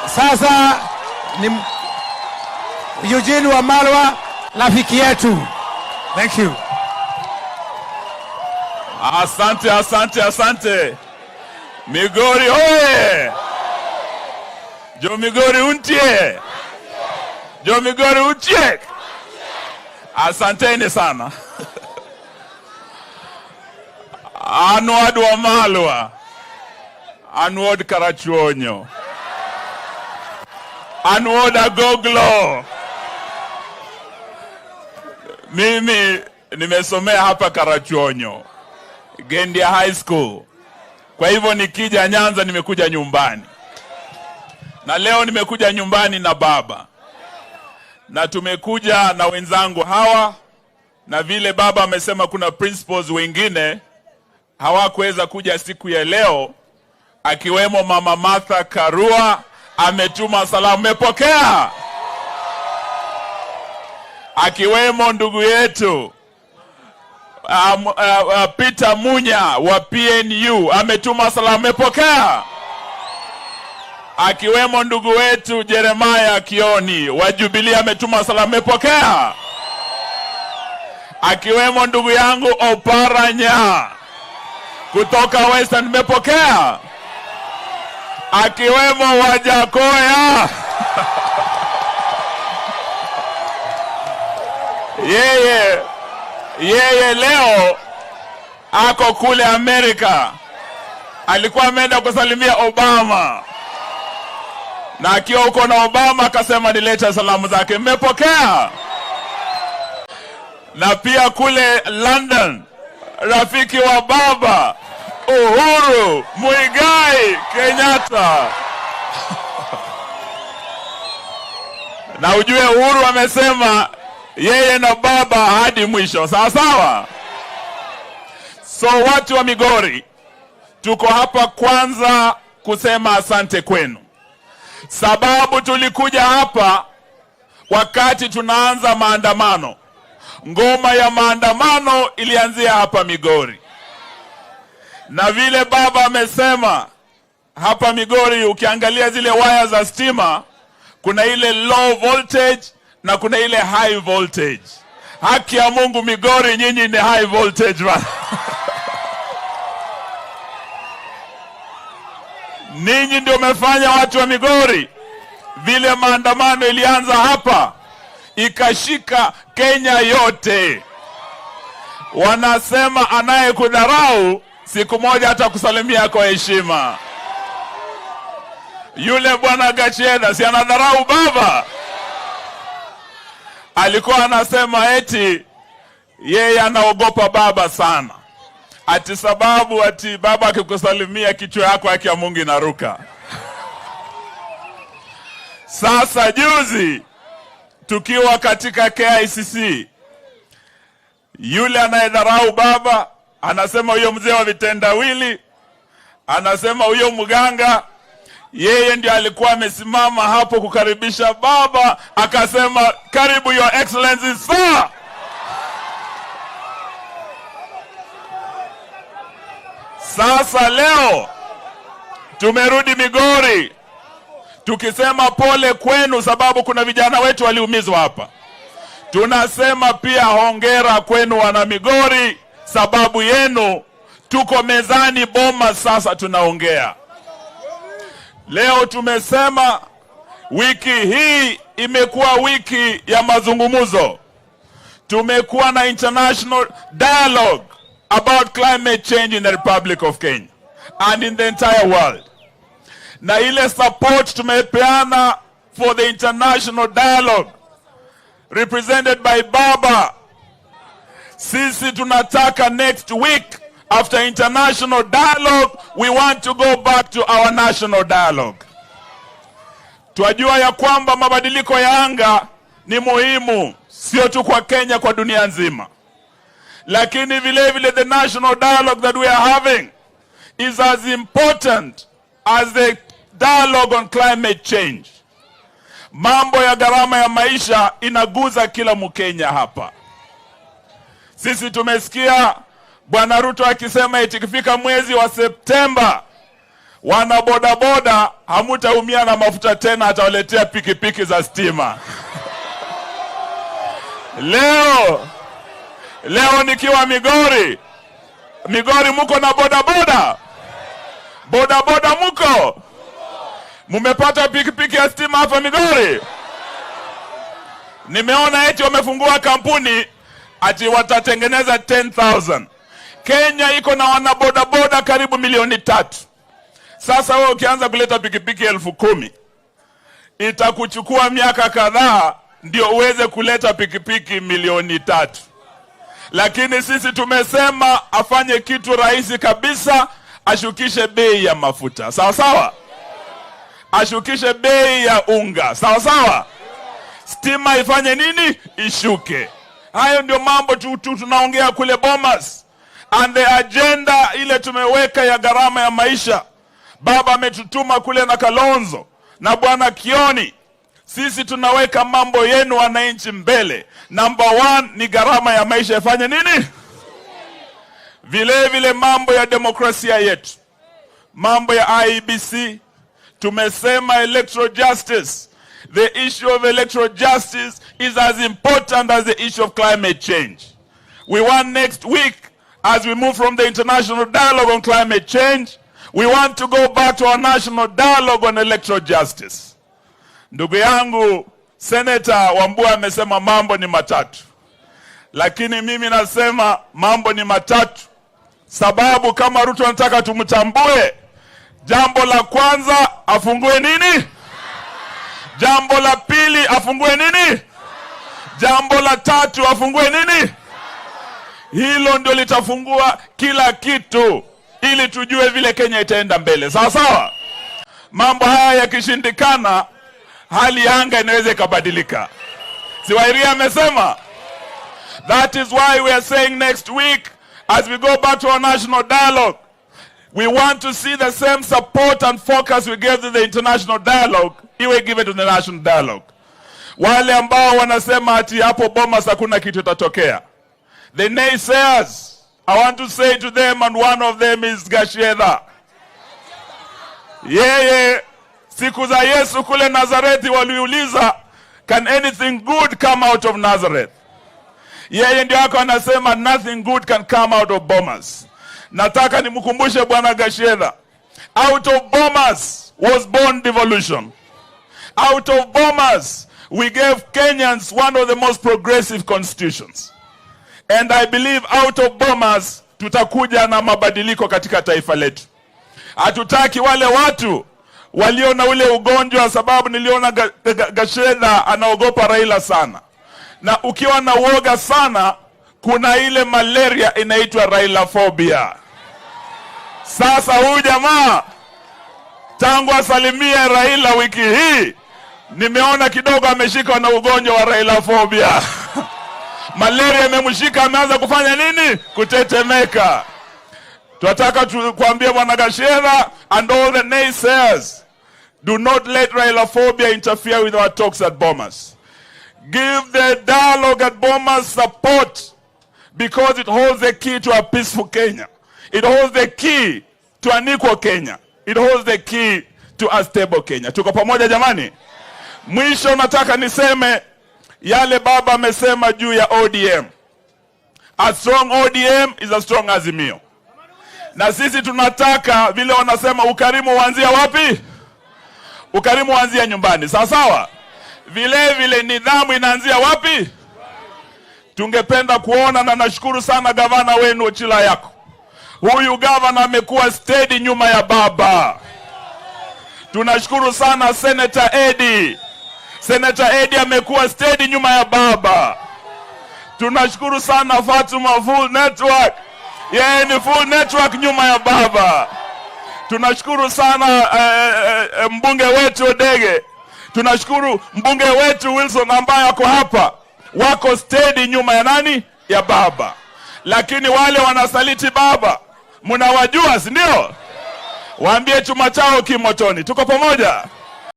Sasa ni Eugene Wamalwa, rafiki yetu. Thank you. Asante. Migori oye! Jo Migori untie! Jo Migori untie! Asanteni sana. Anwad Wamalwa. Anwad Karachuonyo. Anwad Agoglo. Mimi nimesomea hapa Karachuonyo, Gendia High School. Kwa hivyo nikija Nyanza nimekuja nyumbani. Na leo nimekuja nyumbani na baba. Na tumekuja na wenzangu hawa, na vile baba amesema kuna principals wengine hawakuweza kuja siku ya leo, akiwemo Mama Martha Karua ametuma salamu, mepokea. Akiwemo ndugu yetu Peter Munya wa PNU ametuma salamu, mepokea. Akiwemo ndugu wetu Jeremiah Kioni wa Jubilee ametuma salamu, mepokea. Akiwemo ndugu yangu Oparanya kutoka Western, mepokea. Akiwemo Wajakoya yeye leo ako kule Amerika, alikuwa ameenda kusalimia Obama, na akiwa uko na Obama akasema nilete salamu zake, mmepokea. Na pia kule London, rafiki wa baba Uhuru Muigai Kenyatta. Na ujue Uhuru amesema yeye na baba hadi mwisho, sawa sawa. So watu wa Migori, tuko hapa kwanza kusema asante kwenu, sababu tulikuja hapa wakati tunaanza maandamano. Ngoma ya maandamano ilianzia hapa Migori, na vile baba amesema hapa Migori, ukiangalia zile waya za stima, kuna ile low voltage na kuna ile high voltage. Haki ya Mungu, Migori nyinyi ni high voltage bana. Ninyi ndio umefanya watu wa Migori, vile maandamano ilianza hapa ikashika Kenya yote. Wanasema anayekudharau siku moja hata kusalimia kwa heshima. Yule bwana Gachagua si anadharau baba? Alikuwa anasema eti yeye anaogopa baba sana, ati sababu ati baba akikusalimia kichwa yako haki ya Mungu inaruka. Sasa juzi tukiwa katika KICC, yule anayedharau baba anasema huyo mzee wa vitendawili, anasema huyo mganga, yeye ndiye alikuwa amesimama hapo kukaribisha baba, akasema karibu your excellency sir. Sasa leo tumerudi Migori tukisema pole kwenu, sababu kuna vijana wetu waliumizwa hapa. Tunasema pia hongera kwenu wana Migori, sababu yenu tuko mezani Boma sasa tunaongea. Leo tumesema wiki hii imekuwa wiki ya mazungumzo. Tumekuwa na international dialogue about climate change in the Republic of Kenya and in the entire world. Na ile support tumepeana for the international dialogue represented by Baba. Sisi tunataka next week, after international dialogue, we want to go back to our national dialogue. Tuajua ya kwamba mabadiliko ya anga ni muhimu, sio tu kwa Kenya, kwa dunia nzima. Lakini vile vile the national dialogue that we are having is as important as the dialogue on climate change. Mambo ya gharama ya maisha inaguza kila Mkenya hapa. Sisi tumesikia Bwana Ruto akisema eti ikifika mwezi wa Septemba wana bodaboda hamutaumia na mafuta tena, atawaletea pikipiki za stima. Leo nikiwa Migori muko na bodaboda? Bodaboda muko? Mumepata pikipiki ya stima hapa Migori? Nimeona eti wamefungua kampuni ati watatengeneza 10,000. Kenya iko na wanabodaboda karibu 3,000,000. Sasa wewe ukianza kuleta pikipiki 10,000, itakuchukua miaka kadhaa ndio uweze kuleta pikipiki 3,000,000. Lakini sisi tumesema afanye kitu rahisi kabisa, ashukishe bei ya mafuta. Sawa sawa? Ashukishe bei ya unga. Sawa sawa? Stima ifanye nini? Ishuke. Hayo ndio mambo tunaongea kule Bomas. And the agenda ile tumeweka ya gharama ya maisha, baba ametutuma kule na Kalonzo na bwana Kioni. Sisi tunaweka mambo yenu wananchi mbele. Number 1 ni gharama ya maisha ifanye nini? Vile mambo ya demokrasia yetu, mambo ya IEBC, tumesema electoral justice. The issue of electoral justice is as important as the issue of climate change. We want next week, as we move from the international dialogue on climate change, we want to go back to our national dialogue on electoral justice. Ndugu yangu Senator Wambua amesema mambo ni matatu. Lakini mimi nasema mambo ni matatu, sababu kama Ruto anataka tumtambue, jambo la kwanza afungue nini? Jambo la pili afungue nini? Jambo la tatu afungue nini? Hilo ndio litafungua kila kitu ili tujue vile Kenya itaenda mbele. Sawa sawa? Mambo haya yakishindikana, hali ya anga inaweza ikabadilika. Siwairia amesema. That is why we are saying next week, as we go back to our national dialogue, we want to see the same support and focus we gave to the international dialogue, iwe given to the national dialogue. Wale ambao wanasema ati hapo Bomas hakuna kitu itatokea, the naysayers, I want to say to them, and one of them is Gachagua. Yeye siku za Yesu kule Nazareti waliuliza, can anything good come out of Nazareth? Yeye ndio ako anasema nothing good can come out of Bomas. Nataka nimkumbushe bwana Gachagua, out of Bomas was born devolution. Out of Bomas we gave Kenyans one of the most progressive constitutions. And I believe out of Bomas tutakuja na mabadiliko katika taifa letu. Hatutaki wale watu waliona ule ugonjwa, sababu niliona Gachagua anaogopa Raila sana. Na ukiwa na uoga sana, kuna ile malaria inaitwa Raila phobia. Sasa huyu jamaa tangu asalimie Raila wiki hii, nimeona kidogo ameshika na ugonjwa wa Raila phobia. Malaria imemshika, ameanza kufanya nini? Kutetemeka. Tunataka kuambia bwana Gachagua and all the naysayers, do not let Raila phobia interfere with our talks at Bomas. Give the dialogue at Bomas support, because it holds the key to a peaceful Kenya. It holds the key to an equal Kenya. It holds the key to a stable Kenya. Tuko pamoja jamani? Mwisho nataka niseme yale baba amesema juu ya ODM. A strong ODM is a strong Azimio. Na sisi tunataka vile wanasema ukarimu uanzia wapi? Ukarimu uanzia nyumbani. Sawa sawa? Vile nidhamu inaanzia wapi? Tungependa kuona, na nashukuru sana gavana wenu Ochila yako. Huyu gavana amekuwa steady nyuma ya baba. Tunashukuru sana Senator Eddie. Senator Eddie amekuwa steady nyuma ya baba. Tunashukuru sana Fatuma Full Network. Yeye ni full network nyuma ya baba. Tunashukuru sana mbunge wetu Odege. Tunashukuru mbunge wetu Wilson ambaye ako hapa. Wako steady nyuma ya nani? Ya baba. Lakini wale wanasaliti baba, mnawajua si ndio? Waambie chuma chao kimotoni. Tuko pamoja?